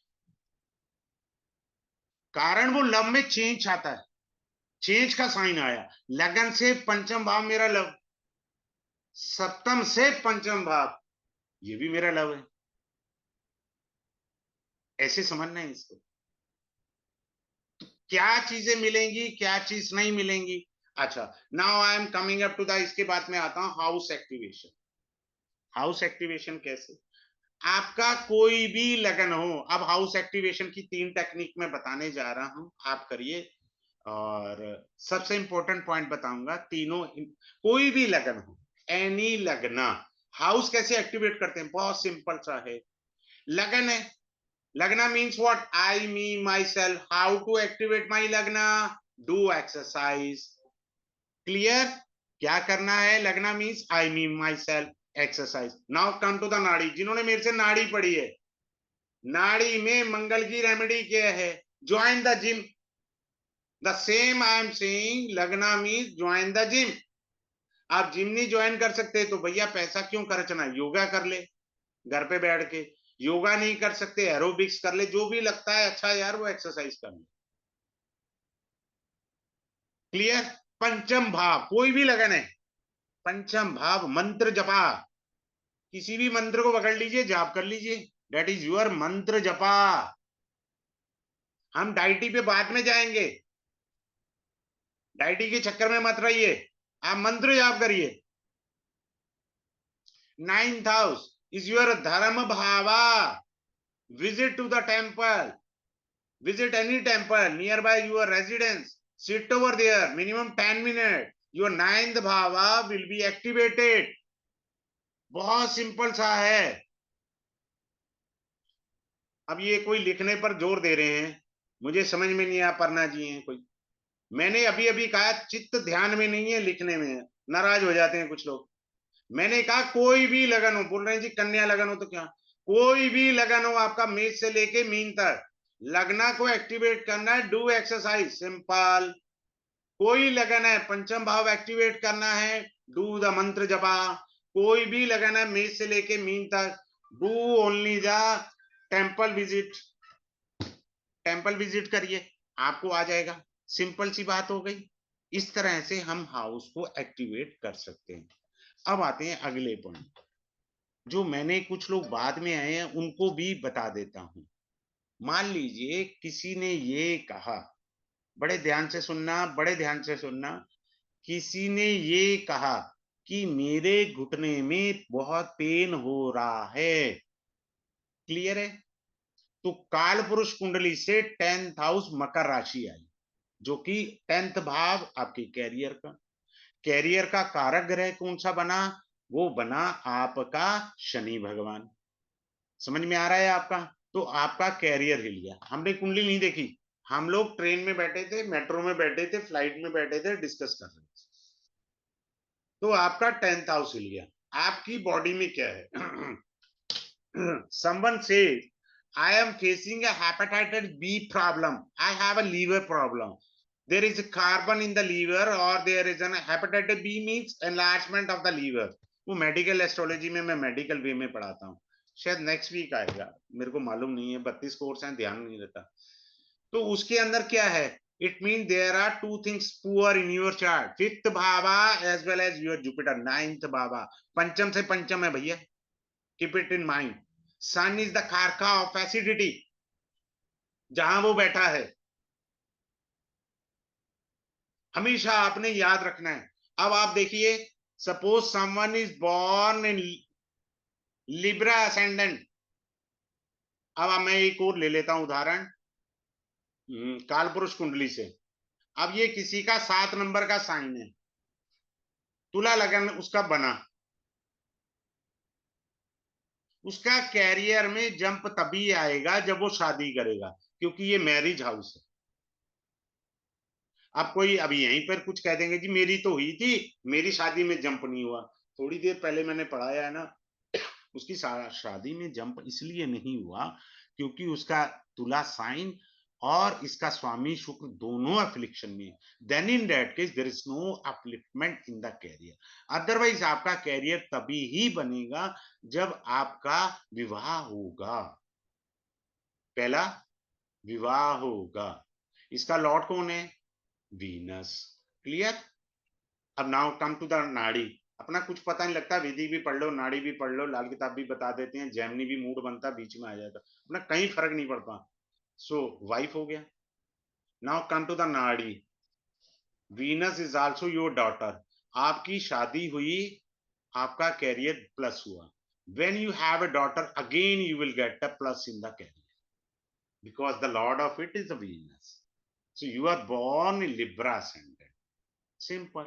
कारण वो लव में चेंज आता है, चेंज का साइन आया, लगन से पंचम भाव मेरा लव, सप्तम से पंचम भाव, ये भी मेरा लव है। ऐसे समझना है इसको। क्या चीजें मिलेंगी, क्या चीज नहीं मिलेंगी। अच्छा, now I am coming up to the, इसके बाद में आता हूं हाउस एक्टिवेशन। हाउस एक्टिवेशन कैसे, आपका कोई भी लगन हो। अब हाउस एक्टिवेशन की 3 टेक्निक मैं बताने जा रहा हूं, आप करिए। और सबसे इंपॉर्टेंट पॉइंट बताऊंगा, तीनों कोई भी लगन हो, एनी लगना, हाउस कैसे एक्टिवेट करते हैं, बहुत सिंपल सा है। लगन है, लगना means what, I me myself, how to activate my लगना, डू एक्सरसाइज। क्लियर, क्या करना है, लगना means I me myself exercise. Now come to the नाड़ी, जिन्होंने मेरे से नाड़ी पढ़ी है, नाड़ी में मंगल की रेमेडी क्या है, join the gym. The same I am saying, लगना मीन्स ज्वाइन द जिम। आप जिम नहीं ज्वाइन कर सकते तो भैया पैसा क्यों खर्चना, योगा कर ले घर पे बैठ के। योगा नहीं कर सकते, एरोबिक्स कर ले, जो भी लगता है अच्छा यार वो एक्सरसाइज कर ले। क्लियर। पंचम भाव, कोई भी लगन है, पंचम भाव मंत्र जपा, किसी भी मंत्र को पकड़ लीजिए, जाप कर लीजिए, दैट इज योर मंत्र जपा। हम डाइटी पे बाद में जाएंगे, डाइटी के चक्कर में मत रहिए, आप मंत्र जाप करिए। 9th हाउस इज योर धर्म भावा, visit to the temple, visit any temple nearby your residence, sit over there minimum 10 minutes, your 9th bhava will be activated। बहुत सिंपल सा है। अब ये कोई लिखने पर जोर दे रहे हैं, मुझे समझ में नहीं आ, पढ़ना जी है कोई। मैंने अभी अभी कहा चित्त ध्यान में नहीं है, लिखने में है, नाराज हो जाते हैं कुछ लोग। मैंने कहा कोई भी लगन हो, बोल रहे हैं जी कन्या लगन हो तो क्या, कोई भी लगन हो आपका, मेष से लेके मीन तक, लगना को एक्टिवेट करना है, डू एक्सरसाइज, सिंपल। कोई लगन है पंचम भाव एक्टिवेट करना है, डू द मंत्र जपा। कोई भी लगन है मेष से लेके मीन तक, do only the temple visit, temple visit करिए, आपको आ जाएगा। सिंपल सी बात हो गई। इस तरह से हम हाउस को एक्टिवेट कर सकते हैं। अब आते हैं अगले पॉइंट, जो मैंने कुछ लोग बाद में आए हैं उनको भी बता देता हूं। मान लीजिए किसी ने ये कहा, बड़े ध्यान से सुनना, बड़े ध्यान से सुनना, किसी ने ये कहा कि मेरे घुटने में बहुत पेन हो रहा है। क्लियर है। तो काल पुरुष कुंडली से 10th हाउस मकर राशि आई, जो कि 10th भाव आपके कैरियर का, कैरियर का कारक ग्रह कौन सा बना, वो बना आपका शनि भगवान। समझ में आ रहा है आपका। तो आपका कैरियर हिल गया। हमने कुंडली नहीं देखी, हम लोग ट्रेन में बैठे थे, मेट्रो में बैठे थे, फ्लाइट में बैठे थे, डिस्कस कर रहे थे, तो आपका 10th हाउस हिल गया। आपकी बॉडी में क्या है someone says I am facing a hepatitis B problem, I have a liver problem, there is a carbon in the liver, or there is an hepatitis B means enlargement of the liver। वो medical astrology में मैं medical वे में पढ़ाता हूँ, शायद next week आएगा, मेरे को मालूम नहीं है, 32 कोर्स हैं, ध्यान नहीं रहता। तो उसके अंदर क्या है, it mean there are two things poor in your chart, 5th bhava as well as your Jupiter, 9th bhava, पंचम से पंचम है भैया, keep it in mind. Sun is the karaka of acidity, जहां वो बैठा है, हमेशा आपने याद रखना है। अब आप देखिए, suppose someone is born in Libra ascendant. अब मैं एक और ले लेता हूं उदाहरण, कालपुरुष कुंडली से। अब ये किसी का 7 नंबर का साइन है, तुला लगन उसका बना, उसका कैरियर में जंप तभी आएगा जब वो शादी करेगा, क्योंकि ये मैरिज हाउस है। अब कोई अभी यहीं पर कुछ कह देंगे जी मेरी तो हुई थी, मेरी शादी में जंप नहीं हुआ। थोड़ी देर पहले मैंने पढ़ाया है ना, उसकी शादी में जंप इसलिए नहीं हुआ क्योंकि उसका तुला साइन और इसका स्वामी शुक्र दोनों अफ्लिक्शन में, then in that case there is no upliftment in the career. Otherwise आपका कैरियर तभी ही बनेगा जब आपका विवाह होगा, पहला विवाह होगा। इसका लॉर्ड कौन है, वीनस। क्लियर। अब नाउ कम टू द नाड़ी। अपना कुछ पता नहीं लगता, विधि भी पढ़ लो, नाड़ी भी पढ़ लो, लाल किताब भी बता देते हैं, जैमिनी भी मूड बनता, बीच में आ जाता, अपना कहीं फर्क नहीं पड़ता। सो वाइफ हो गया। नाउ कम टू द नाड़ी। Venus is also your daughter. आपकी शादी हुई, आपका कैरियर प्लस हुआ। when you have a daughter, again you will get a plus in the career, because the lord of it is the Venus. So you are born in Libra ascendant. Simple.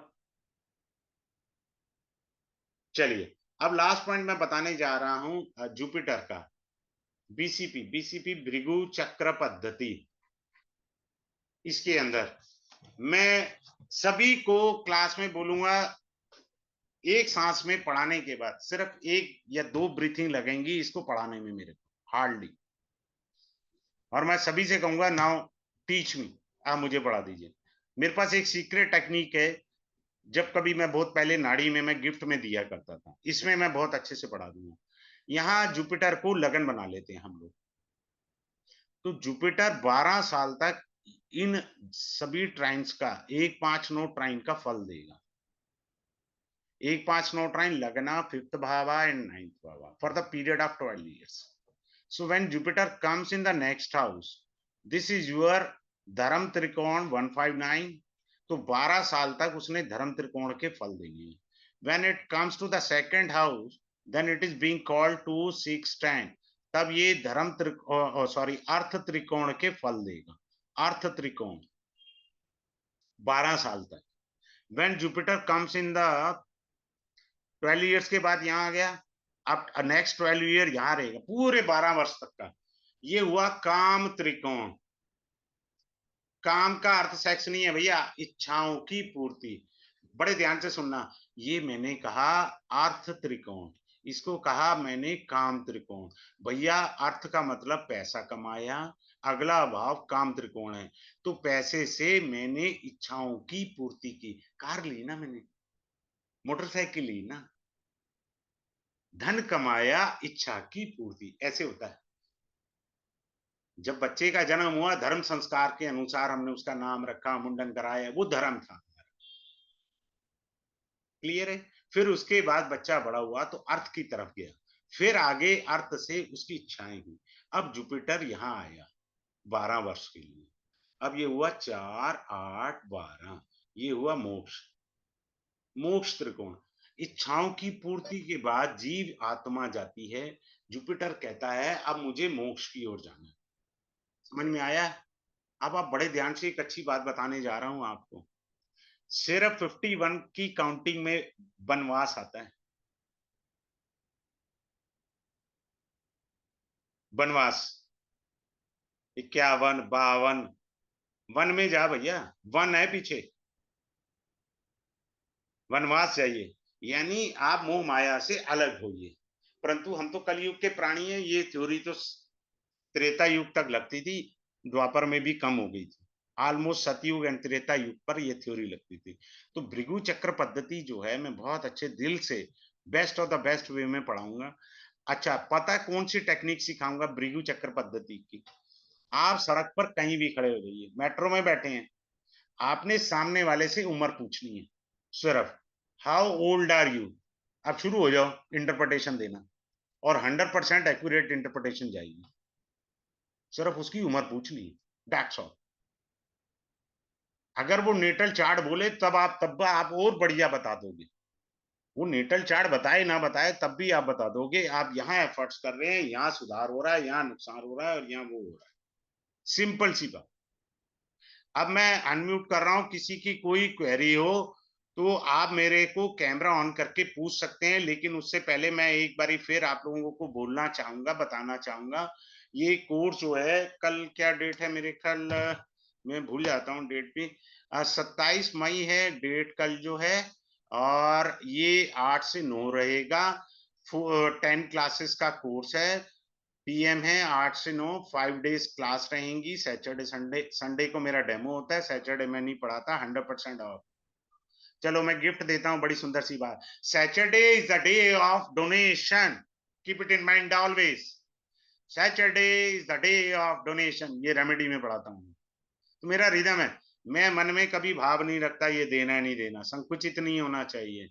चलिए, अब last point मैं बताने जा रहा हूं Jupiter का। BCP, BCP Bhrigu चक्र पद्धति। इसके अंदर मैं सभी को क्लास में बोलूंगा, एक सांस में पढ़ाने के बाद सिर्फ 1 या 2 ब्रीथिंग लगेंगी इसको पढ़ाने में मेरे को, हार्डली। और मैं सभी से कहूंगा, नाउ टीच मी, आप मुझे पढ़ा दीजिए। मेरे पास एक सीक्रेट टेक्निक है, जब कभी मैं बहुत पहले नाड़ी में मैं गिफ्ट में दिया करता था, इसमें मैं बहुत अच्छे से पढ़ा दूंगा। यहाँ जुपिटर को लगन बना लेते हैं हम लोग। तो जुपिटर 12 साल तक इन सभी ट्राइन्स का 1-5-9 ट्राइन का फल देगा। 1-5-9 ट्राइन लगना, 5th bhava and 9th bhava for the period of 12 years. So when Jupiter comes in the next house, this is your धर्म त्रिकोण 159। तो 12 साल तक उसने धर्म त्रिकोण के फल देंगे। When it comes to the second house, then it is being called 2, 6, 10। तब ये धर्म सॉरी अर्थ त्रिकोण के फल देगा। अर्थ त्रिकोण 12 साल तक। When Jupiter comes in the 12 years के बाद यहाँ आ गया, अब नेक्स्ट 12 ईयर यहाँ रहेगा पूरे 12 वर्ष तक का। ये हुआ काम त्रिकोण। काम का अर्थ सेक्स नहीं है भैया, इच्छाओं की पूर्ति। बड़े ध्यान से सुनना, ये मैंने कहा अर्थ त्रिकोण, इसको कहा मैंने काम त्रिकोण। भैया अर्थ का मतलब पैसा कमाया, अगला भाव काम त्रिकोण है। तो पैसे से मैंने इच्छाओं की पूर्ति की, कार ली ना मैंने, मोटरसाइकिल ली ना, धन कमाया, इच्छा की पूर्ति, ऐसे होता है। जब बच्चे का जन्म हुआ, धर्म संस्कार के अनुसार हमने उसका नाम रखा, मुंडन कराया, वो धर्म था। क्लियर है? फिर उसके बाद बच्चा बड़ा हुआ तो अर्थ की तरफ गया, फिर आगे अर्थ से उसकी इच्छाएं हुई। अब जुपिटर यहाँ आया 12 वर्ष के लिए। अब ये हुआ 4, 8, 12, ये हुआ मोक्ष। मोक्ष त्रिकोण, इच्छाओं की पूर्ति के बाद जीव आत्मा जाती है। जुपिटर कहता है अब मुझे मोक्ष की ओर जाना है। समझ में आया? अब आप बड़े ध्यान से एक अच्छी बात बताने जा रहा हूं आपको। सिर्फ 51 की काउंटिंग में वनवास आता है। वनवास 51, 52, वन में जा भैया, वन है पीछे, वनवास जाइए, यानी आप मोह माया से अलग होइए। परंतु हम तो कलयुग के प्राणी हैं, ये थ्योरी तो त्रेता युग तक लगती थी, द्वापर में भी कम हो गई थी। ऑलमोस्ट सतयुग एंड त्रेता युग पर यह थ्योरी लगती थी। तो भृगु चक्र पद्धति जो है, मैं बहुत अच्छे दिल से बेस्ट ऑफ द बेस्ट वे में पढ़ाऊंगा। अच्छा, पता कौन सी टेक्निक सिखाऊंगा भृगु चक्र पद्धति की? आप सड़क पर कहीं भी खड़े हो जाइए, मेट्रो में बैठे हैं, आपने सामने वाले से उम्र पूछनी है सिर्फ, हाउ ओल्ड आर यू। अब शुरू हो जाओ इंटरप्रिटेशन देना, और 100% एक्यूरेट इंटरप्रिटेशन जाएगी। सिर्फ उसकी उम्र पूछनी है, दैट्स ऑल। अगर वो नेटल चार्ट बोले तब आप और बढ़िया बता दोगे। वो नेटल चार्ट बताए ना बताए तब भी आप बता दोगे, आप यहाँ एफर्ट्स कर रहे हैं, यहाँ सुधार हो रहा है, यहाँ नुकसान हो रहा है, और यहाँ वो हो रहा है। सिंपल सी बात। अब मैं अनम्यूट कर रहा हूं, किसी की कोई क्वेरी हो तो आप मेरे को कैमरा ऑन करके पूछ सकते हैं, लेकिन उससे पहले मैं एक बारी फिर आप लोगों को बोलना चाहूंगा, बताना चाहूंगा, ये कोर्स जो है, कल क्या डेट है मेरे ख्याल, मैं भूल जाता हूँ डेट भी, 27 मई है डेट कल जो है, और ये 8 से 9 रहेगा। 10 क्लासेस का कोर्स है, पीएम है, 8 से 9, 5 डेज क्लास रहेंगी। सैटरडे संडे, संडे को मेरा डेमो होता है, सैटरडे में नहीं पढ़ाता, 100% ऑफ। चलो मैं गिफ्ट देता हूँ, बड़ी सुंदर सी बात, Saturday is the day of donation, keep it in mind always. Saturday is the day of donation, ये रेमेडी में पढ़ाता हूँ। तो मेरा रिदम है, मैं मन में कभी भाव नहीं रखता ये देना नहीं देना, संकुचित नहीं होना चाहिए।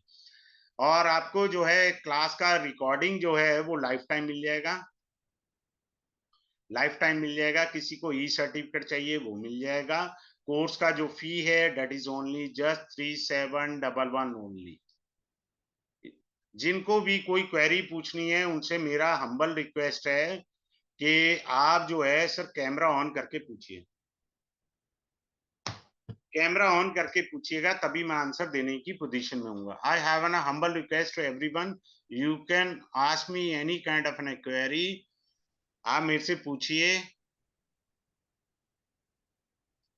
और आपको जो है क्लास का रिकॉर्डिंग जो है वो लाइफ टाइम मिल जाएगा, लाइफ टाइम मिल जाएगा। किसी को ई सर्टिफिकेट चाहिए वो मिल जाएगा। कोर्स का जो फी है that is only just 3711 only. जिनको भी कोई क्वेरी पूछनी है उनसे मेरा हम्बल रिक्वेस्ट है कि आप जो है सर कैमरा ऑन करके पूछिए, कैमरा ऑन करके पूछिएगा, तभी मैं आंसर देने की पोजीशन में हूँ। I have an humble request to everyone, you can ask me any kind of an query. आप मेरे से पूछिए,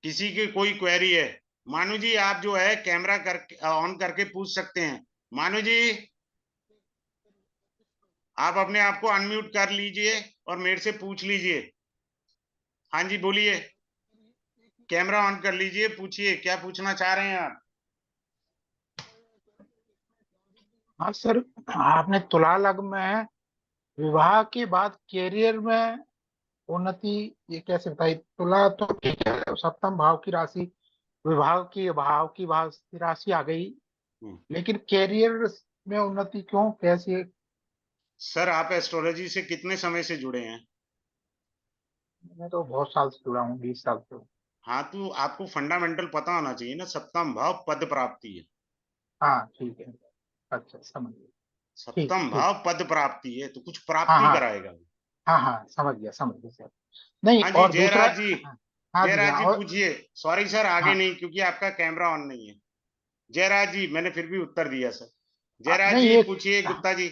किसी की कोई क्वेरी है। मानू जी आप जो है कैमरा करके ऑन करके पूछ सकते हैं। मानू जी आप अपने आप को अनम्यूट कर लीजिए और मेरे से पूछ लीजिए। हाँ जी बोलिए, कैमरा ऑन कर लीजिए, पूछिए क्या पूछना चाह रहे हैं आप। हाँ सर, आपने तुला लग्न में विवाह के बाद कैरियर में उन्नति ये कैसे बताई? तुला तो ठीक है, सप्तम भाव की राशि, विवाह की भाव की राशि आ गई, हम्म। लेकिन कैरियर में उन्नति क्यों, कैसे? सर आप एस्ट्रोलॉजी से कितने समय से जुड़े हैं? मैं तो बहुत साल से जुड़ा हूँ, 20 साल से। हाँ तो आपको फंडामेंटल पता होना चाहिए ना, सप्तम भाव पद प्राप्ति है। हाँ ठीक है, अच्छा समझ गया। ठीक सप्तम ठीक। भाव पद प्राप्ति है तो कुछ हाँ प्राप्ति हाँ। कराएगा। हाँ हाँ समझ गया सर। नहीं, हाँ जी और दूसरा। जयराज जी, हाँ। हाँ जी, जयराज हाँ जी और। पूछिए। सॉरी सर आगे हाँ। नहीं क्योंकि आपका कैमरा ऑन नहीं है। जयराज जी मैंने फिर भी उत्तर दिया सर। जयराज नहीं जी ये। पूछिए गुप्ता जी।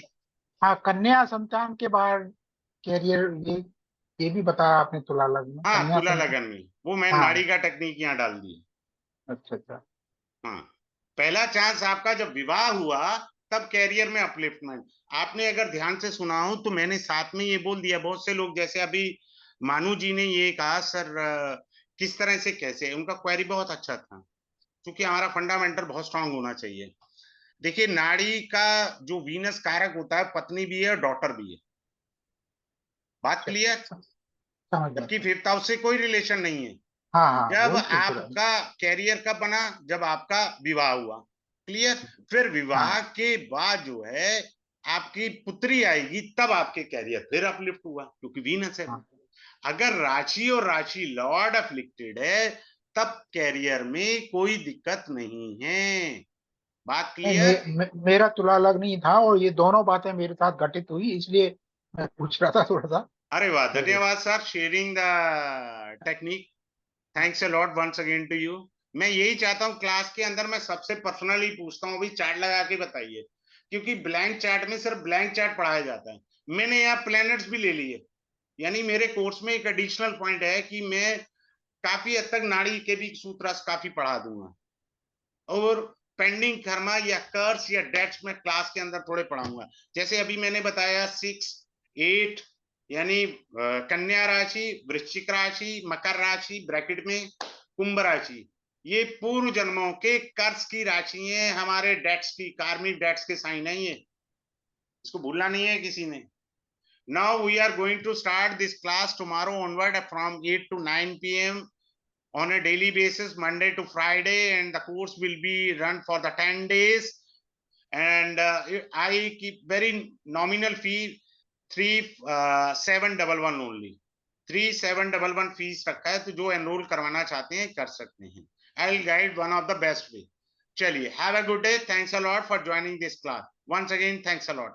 हाँ, कन्या संतान के बाद कैरियर, ये भी बताया आपने तुला लग्न में, हाँ कन्या तुला संतान। लगन में वो मैं नाड़ी हाँ। का टेक्निक यहाँ डाल दी। अच्छा अच्छा। हाँ, पहला चांस आपका जब विवाह हुआ तब कैरियर में अपलिफ्टमेंट। आपने अगर ध्यान से सुना हो तो मैंने साथ में ये बोल दिया, बहुत से लोग जैसे अभी मानू जी ने ये कहा सर किस तरह से कैसे, उनका क्वेरी बहुत अच्छा था क्योंकि हमारा फंडामेंटल बहुत स्ट्रांग होना चाहिए। देखिए नाड़ी का जो वीनस कारक होता है पत्नी भी है और डॉटर भी है, बात अच्छा अच्छा, क्लियर। समझ गया जबकि सर। फिफ्थ हाउस से कोई रिलेशन नहीं है। हाँ हाँ, जब वही पूछ रहा हूँ। आपका कैरियर कब बना, जब आपका विवाह हुआ। क्लियर। फिर विवाह हाँ के बाद जो है आपकी पुत्री आएगी तब आपके कैरियर फिर अपलिफ्ट हुआ क्योंकि वीनस है वो। हाँ। अगर राशि और राशि लॉर्ड अफ्लिक्टेड है तब कैरियर में कोई दिक्कत नहीं है। बात नहीं, क्लियर। मेरा तुला लग्न नहीं था, और ये दोनों बातें मेरे साथ घटित हुई, इसलिए मैं पूछ रहा था थोड़ा सा। अरे वाह, मेरे। धन्यवाद sir sharing the technique. Thanks a lot once again to you. मैं यही चाहता हूँ क्लास के अंदर मैं सबसे पर्सनली पूछता हूँ, अभी चार्ट लगा के बताइए, क्योंकि ब्लैंक चार्ट में सिर्फ ब्लैंक चार्ट पढ़ाया जाता है। मैंने यहाँ प्लैनेट्स भी ले लिए, यानी मेरे कोर्स में एक एडिशनल पॉइंट है कि मैं काफी हद तक नाड़ी के भी सूत्र काफी पढ़ा दूंगा, और पेंडिंग कर्मा या कर्स या डेट्स में क्लास के अंदर थोड़े पढ़ाऊंगा। जैसे अभी मैंने बताया 6 8, यानी कन्या राशि, वृश्चिक राशि, मकर राशि ब्रैकेट में, कुंभ राशि, ये पूर्व जन्मों के कर्स की राशि है, हमारे डेट्स की, कार्मिक डेट्स के साइन है ये, इसको भूलना नहीं है किसी ने। Now we are going to start this class tomorrow onward from 8 to 9 p.m. on a daily basis, Monday to Friday, and the course will be run for the 10 days. And I keep very nominal fee 3711 only, 3711 fees रखा है, तो जो enrol करवाना चाहते हैं कर सकते हैं। I will guide one of the best way. चलिए, have a good day, thanks a lot for joining this class, once again thanks a lot.